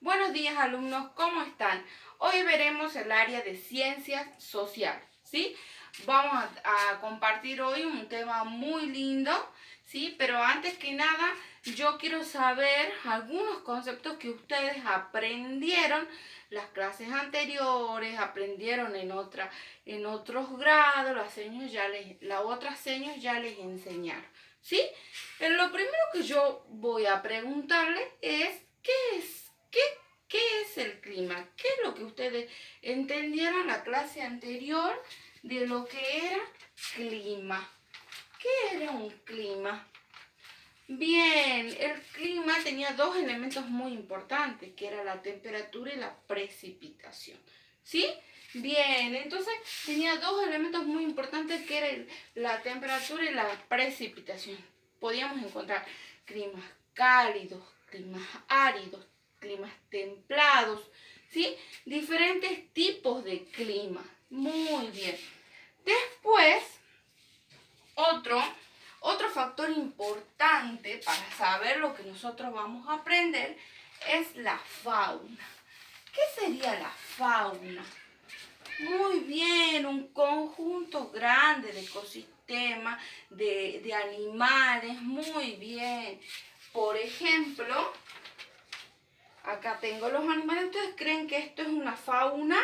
Buenos días, alumnos, ¿cómo están? Hoy veremos el área de ciencias sociales, ¿sí? Vamos a compartir hoy un tema muy lindo, ¿sí? Pero antes que nada, yo quiero saber algunos conceptos que ustedes aprendieron las clases anteriores, aprendieron en otros grados, las otras señas ya les enseñaron, ¿sí? Pero lo primero que yo voy a preguntarles es, ¿qué es el clima? ¿Qué es lo que ustedes entendieron en la clase anterior de lo que era clima? ¿Qué era un clima? Bien, el clima tenía dos elementos muy importantes, que era la temperatura y la precipitación. ¿Sí? Bien, entonces tenía dos elementos muy importantes que eran la temperatura y la precipitación. Podíamos encontrar climas cálidos, climas áridos, climas templados, ¿sí? Diferentes tipos de clima. Muy bien. Después, otro factor importante para saber lo que nosotros vamos a aprender es la fauna. ¿Qué sería la fauna? Muy bien, un conjunto grande de ecosistemas, de animales, muy bien. Por ejemplo, acá tengo los animales. ¿Ustedes creen que esto es una fauna?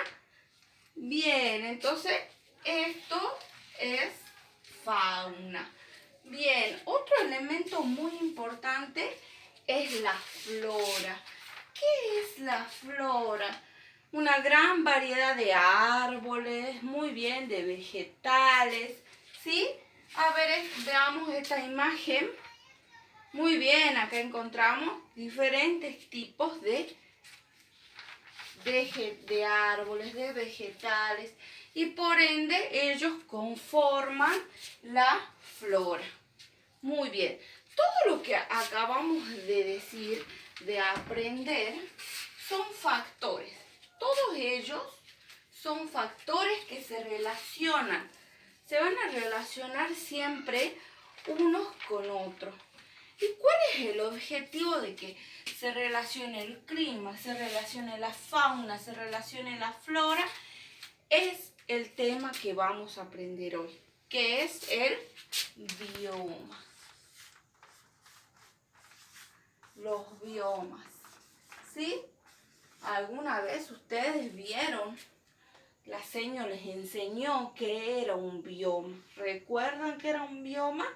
Bien, entonces esto es fauna. Bien, otro elemento muy importante es la flora. ¿Qué es la flora? Una gran variedad de árboles, muy bien, de vegetales, ¿sí? A ver, veamos esta imagen. Muy bien, acá encontramos diferentes tipos de árboles, de vegetales, y por ende ellos conforman la flora. Muy bien, todo lo que acabamos de decir, de aprender, son factores. Todos ellos son factores que se relacionan. Se van a relacionar siempre unos con otros. ¿Y cuál es el objetivo de que se relacione el clima, se relacione la fauna, se relacione la flora? Es el tema que vamos a aprender hoy, que es el bioma. Los biomas, ¿sí? ¿Alguna vez ustedes vieron? La seño les enseñó qué era un bioma. ¿Recuerdan qué era un bioma?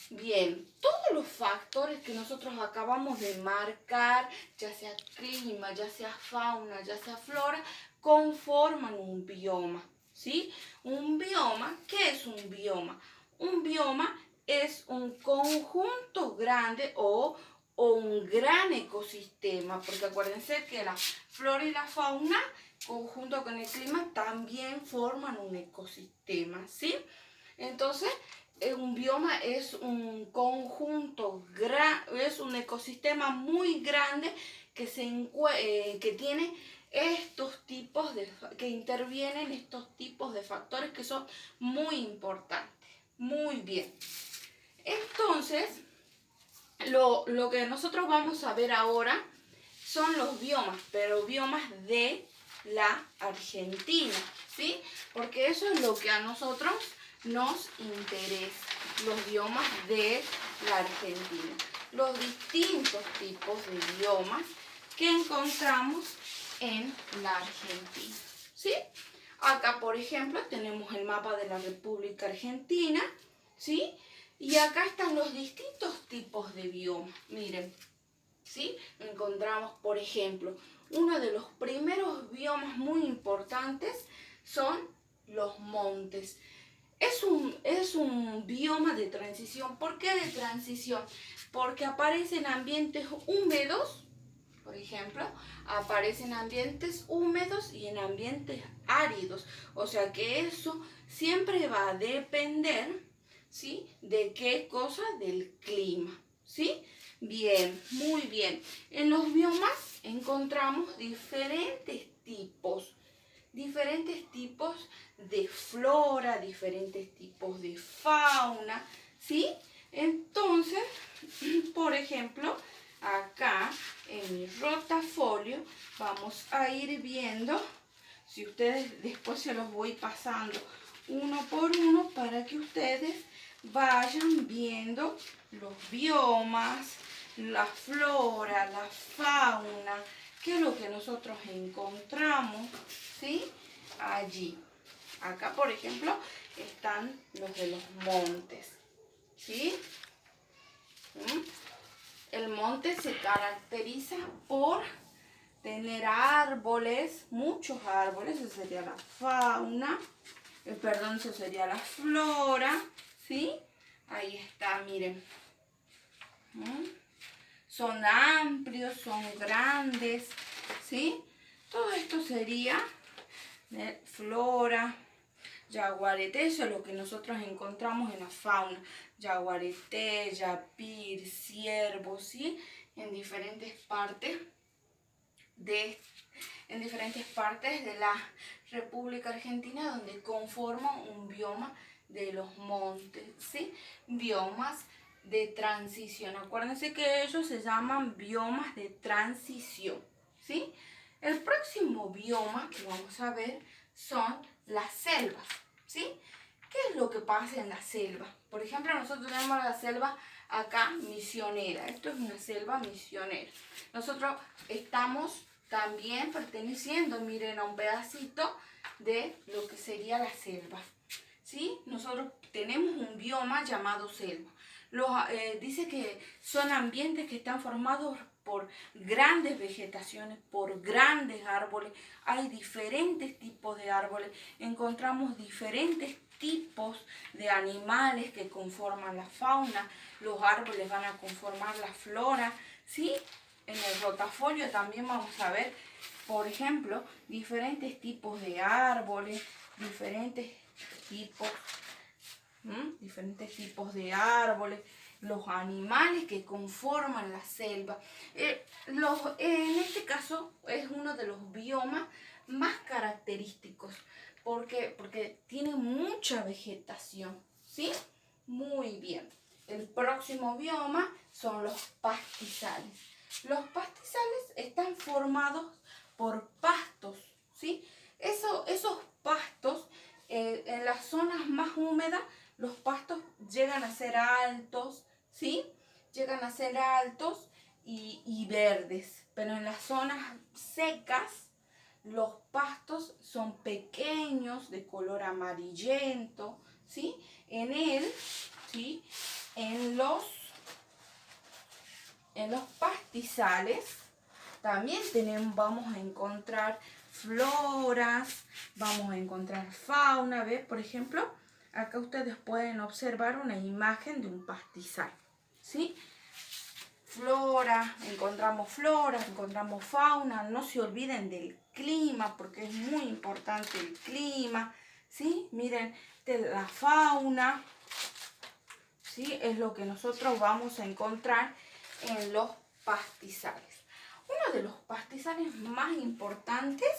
Bien, todos los factores que nosotros acabamos de marcar, ya sea clima, ya sea fauna, ya sea flora, conforman un bioma, ¿sí? Un bioma, ¿qué es un bioma? Un bioma es un conjunto grande o un gran ecosistema, porque acuérdense que la flora y la fauna, conjunto con el clima, también forman un ecosistema, ¿sí? Entonces, un bioma es un conjunto, es un ecosistema muy grande que tiene que intervienen estos tipos de factores que son muy importantes. Muy bien. Entonces, lo que nosotros vamos a ver ahora son los biomas, pero biomas de la Argentina, ¿sí? Porque eso es lo que a nosotros nos interesa, los biomas de la Argentina, los distintos tipos de biomas que encontramos en la Argentina, ¿sí? Acá, por ejemplo, tenemos el mapa de la República Argentina, ¿sí? Y acá están los distintos tipos de biomas, miren, ¿sí? Encontramos, por ejemplo, uno de los primeros biomas muy importantes son los montes. Es un bioma de transición. ¿Por qué de transición? Porque aparecen ambientes húmedos, por ejemplo, aparecen ambientes húmedos y en ambientes áridos. O sea que eso siempre va a depender, ¿sí? ¿De qué cosa? Del clima, ¿sí? Bien, muy bien. En los biomas encontramos diferentes tipos de flora, diferentes tipos de fauna, ¿sí? Entonces, por ejemplo, acá en mi rotafolio vamos a ir viendo, si ustedes después se los voy pasando uno por uno para que ustedes vayan viendo los biomas, la flora, la fauna, que es lo que nosotros encontramos, ¿sí? Allí. Acá, por ejemplo, están los de los montes, ¿sí? El monte se caracteriza por tener árboles, muchos árboles, eso sería la fauna, perdón, eso sería la flora, ¿sí? Ahí está, miren. Son amplios, son grandes, ¿sí? Todo esto sería flora, yaguareté, eso es lo que nosotros encontramos en la fauna. Yaguareté, yapir, ciervo, ¿sí? En diferentes partes de la República Argentina, donde conforman un bioma de los montes, ¿sí? Biomas de transición. Acuérdense que ellos se llaman biomas de transición, ¿sí? El próximo bioma que vamos a ver son las selvas, ¿sí? ¿Qué es lo que pasa en la selva? Por ejemplo, nosotros tenemos la selva acá misionera. Esto es una selva misionera. Nosotros estamos también perteneciendo, miren, a un pedacito de lo que sería la selva, ¿sí? Nosotros tenemos un bioma llamado selva. Dice que son ambientes que están formados por grandes vegetaciones, por grandes árboles. Hay diferentes tipos de árboles. Encontramos diferentes tipos de animales que conforman la fauna. Los árboles van a conformar la flora, ¿sí? En el rotafolio también vamos a ver, por ejemplo, diferentes tipos de árboles, diferentes tipos de árboles, los animales que conforman la selva. En este caso es uno de los biomas más característicos. ¿Por qué? Porque tiene mucha vegetación, ¿sí? Muy bien. El próximo bioma son los pastizales. Los pastizales están formados por pastos, ¿sí? Esos pastos, en las zonas más húmedas, los pastos llegan a ser altos, ¿sí? Llegan a ser altos y verdes, pero en las zonas secas, los pastos son pequeños, de color amarillento, ¿sí? ¿Sí? En los pastizales también vamos a encontrar floras, vamos a encontrar fauna. ¿Ves? Por ejemplo, acá ustedes pueden observar una imagen de un pastizal, ¿sí? Encontramos fauna. No se olviden del clima, porque es muy importante el clima, ¿sí? Miren, la fauna, ¿sí? Es lo que nosotros vamos a encontrar en los pastizales. Uno de los pastizales más importantes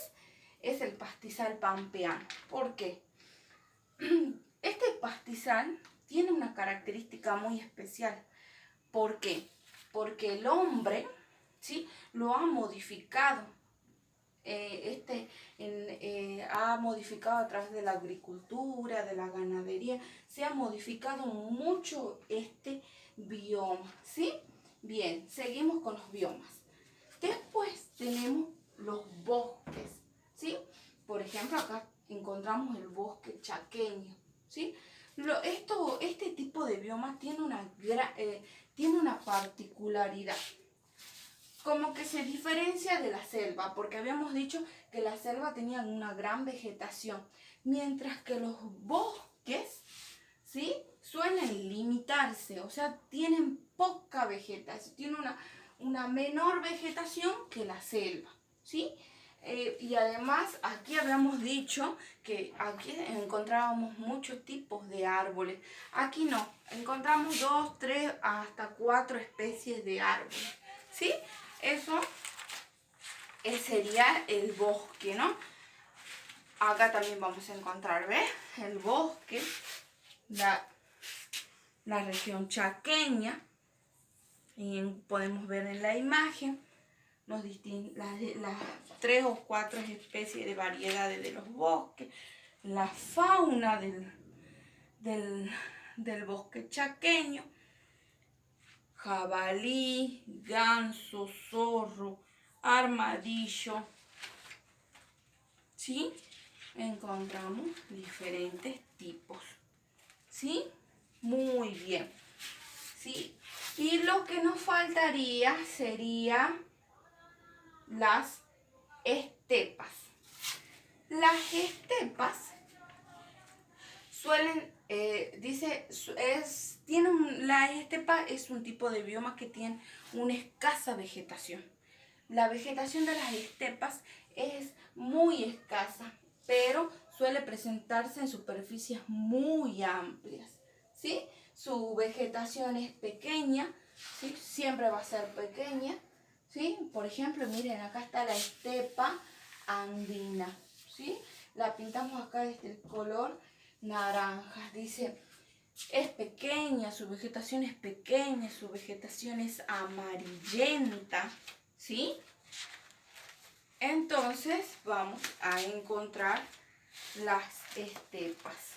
es el pastizal pampeano. ¿Por qué? Este pastizal tiene una característica muy especial. ¿Por qué? Porque el hombre, ¿sí?, lo ha modificado. Ha modificado a través de la agricultura, de la ganadería. Se ha modificado mucho este bioma, ¿sí? Bien, seguimos con los biomas. Después tenemos los bosques, ¿sí? Por ejemplo, acá encontramos el bosque chaqueño, ¿sí? Este tipo de bioma tiene una particularidad, como que se diferencia de la selva, porque habíamos dicho que la selva tenía una gran vegetación, mientras que los bosques, ¿sí?, suelen limitarse, o sea, tienen poca vegetación, tienen una menor vegetación que la selva, ¿sí? Y además aquí habíamos dicho que aquí encontrábamos muchos tipos de árboles. Aquí no, encontramos 2, 3, hasta 4 especies de árboles, ¿sí? Eso sería el bosque, ¿no? Acá también vamos a encontrar, ¿ves? El bosque, la región chaqueña, y podemos ver en la imagen. las 3 o 4 especies de variedades de los bosques, la fauna del bosque chaqueño, jabalí, ganso, zorro, armadillo, ¿sí? Encontramos diferentes tipos, ¿sí? Muy bien, ¿sí? Y lo que nos faltaría sería las estepas. Las estepas suelen, la estepa es un tipo de bioma que tiene una escasa vegetación. La vegetación de las estepas es muy escasa, pero suele presentarse en superficies muy amplias, ¿sí? Su vegetación es pequeña, ¿sí? Siempre va a ser pequeña, ¿sí? Por ejemplo, miren, acá está la estepa andina, ¿sí? La pintamos acá desde el color naranja. Dice, es pequeña, su vegetación es pequeña, su vegetación es amarillenta, ¿sí? Entonces vamos a encontrar las estepas.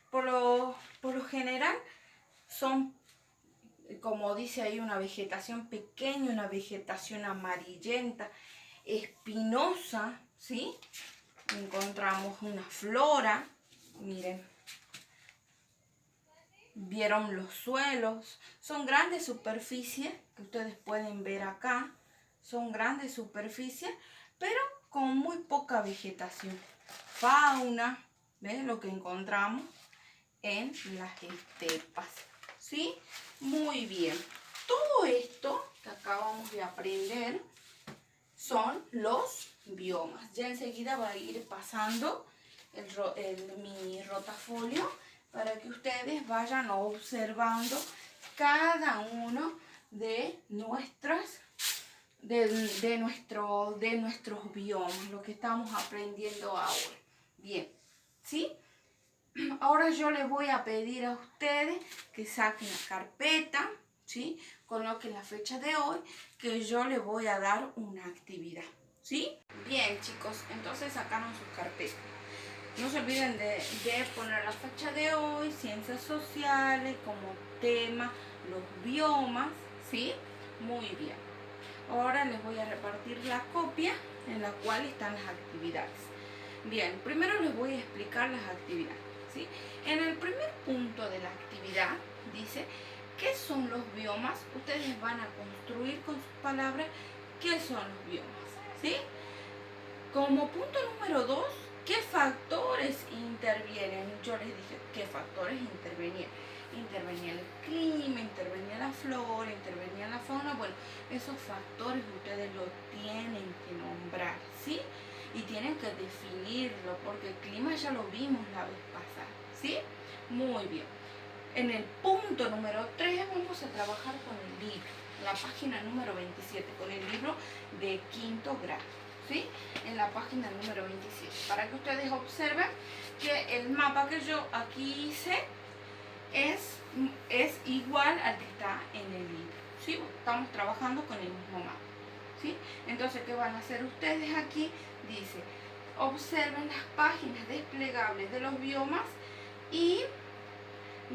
Por lo general son, como dice ahí, una vegetación pequeña, una vegetación amarillenta, espinosa, ¿sí? Encontramos una flora, miren, vieron los suelos, son grandes superficies que ustedes pueden ver acá, son grandes superficies, pero con muy poca vegetación. Fauna, ¿ven? Lo que encontramos en las estepas, ¿sí? Muy bien. Todo esto que acabamos de aprender son los biomas. Ya enseguida va a ir pasando mi rotafolio para que ustedes vayan observando cada uno de nuestros biomas, lo que estamos aprendiendo ahora. Bien, ¿sí? Ahora yo les voy a pedir a ustedes que saquen la carpeta, ¿sí? Coloquen la fecha de hoy, que yo les voy a dar una actividad, ¿sí? Bien, chicos, entonces sacaron sus carpetas. No se olviden de poner la fecha de hoy, ciencias sociales, como tema, los biomas, ¿sí? Muy bien. Ahora les voy a repartir la copia en la cual están las actividades. Bien, primero les voy a explicar las actividades, ¿sí? En el primer punto de la actividad dice, ¿qué son los biomas? Ustedes van a construir con sus palabras qué son los biomas, ¿sí? Como punto número 2, ¿qué factores intervienen? Yo les dije qué factores intervenían. Intervenía el clima, intervenía la flora, intervenía la fauna. Bueno, esos factores ustedes los tienen que nombrar, ¿sí? Y tienen que definirlo, porque el clima ya lo vimos la vez pasada, ¿sí? Muy bien. En el punto número 3 vamos a trabajar con el libro, la página número 27, con el libro de quinto grado, ¿sí? En la página número 27, para que ustedes observen que el mapa que yo aquí hice es igual al que está en el libro, ¿sí? Estamos trabajando con el mismo mapa, ¿sí? Entonces, ¿qué van a hacer ustedes aquí? Dice, observen las páginas desplegables de los biomas y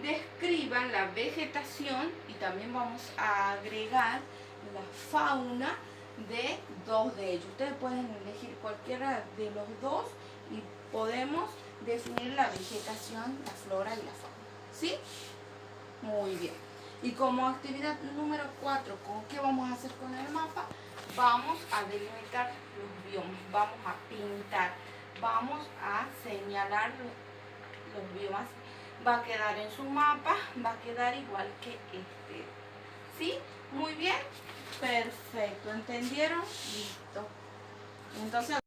describan la vegetación, y también vamos a agregar la fauna de 2 de ellos. Ustedes pueden elegir cualquiera de los 2 y podemos definir la vegetación, la flora y la fauna, ¿sí? Muy bien. Y como actividad número 4, ¿con qué vamos a hacer con el mapa? Vamos a delimitar los biomas, vamos a pintar, vamos a señalar los biomas. Va a quedar en su mapa, va a quedar igual que este, ¿sí? Muy bien, perfecto, ¿entendieron? Listo. Entonces